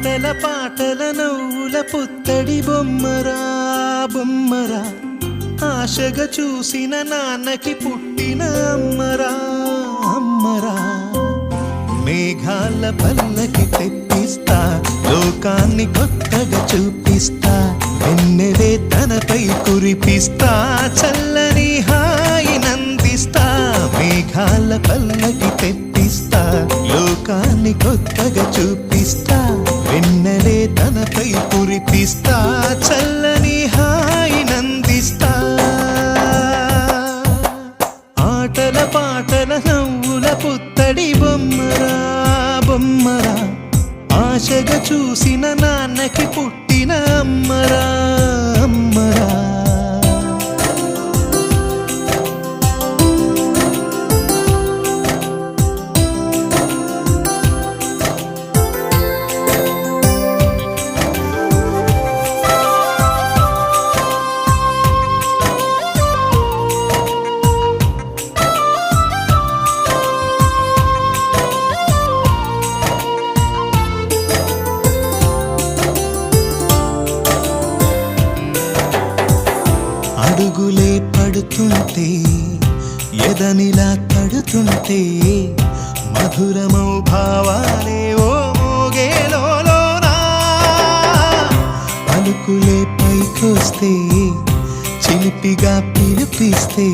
ఆటల పాటల నవ్వుల పుత్తడి బొమ్మరా బొమ్మరా, ఆశగా చూసిన నాన్నకి పుట్టిన అమ్మరా అమ్మరా. మేఘాల పల్లకి తెప్పిస్తా, లోకాన్ని కొత్తగా చూపిస్తా, వెన్నెలే తనపై కురిపిస్తా, చల్లని హాయి నందిస్తా. మేఘాల పల్లకి తెప్పిస్తా, లోకాన్ని కొత్తగా చూపిస్తా, వెన్నెలే తనపై కురిపిస్తా, చల్లని హాయి నందిస్తా. ఆటల పాటల నవ్వుల పుత్తడి బొమ్మరా బొమ్మరా, ఆశగా చూసిన నాన్నకి పుట్టిన అమ్మరా అమ్మరా. అడుగులే పడుతుంటే, ఎదనిలా తడుతుంటే, మధురమౌ భావాలే ఓ మోగేలోనా. పలుకులే పైకొస్తే, చిలిపిగా పిలిపిస్తే,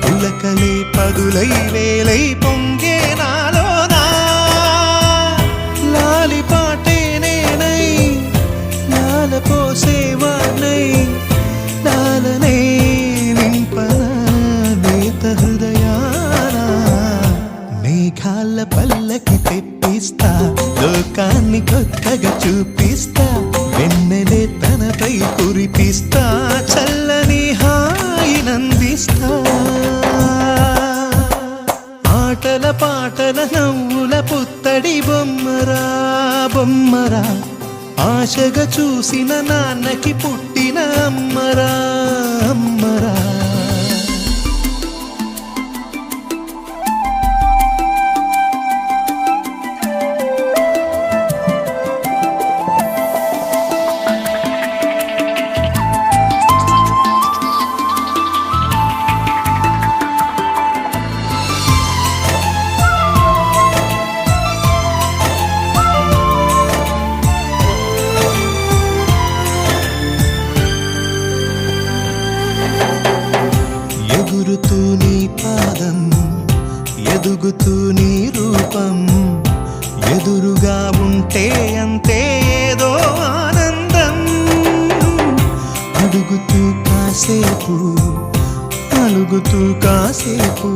పులకలే పదులై వేలై పొంగే నాలోనా. లాలి పాటే నేనై, లాల పోసేవాణ్ణై, లాలనే నింపనా నేత హృదయాన. మేఘాల పల్లకి తెప్పిస్తా, లోకాన్ని కొత్తగా చూపిస్తా, వెన్నెలే తనపై కురిపిస్తా, చల్లని హాయి నందిస్తా. ఆటల పాటల నవ్వుల పుత్తడి బొమ్మరా బొమ్మరా, ఆశగా చూసిన నాన్నకి పుట్టిన అమ్మరా అమ్మరా. ఎగురుతూ నీ పాదం, ఎదుగుతూ నీ రూపం, ఎదురుగా ఉంటే అంతే ఏదో ఆనందం. అడుగుతూ కాసేపు, అలుగుతూ కాసేపు,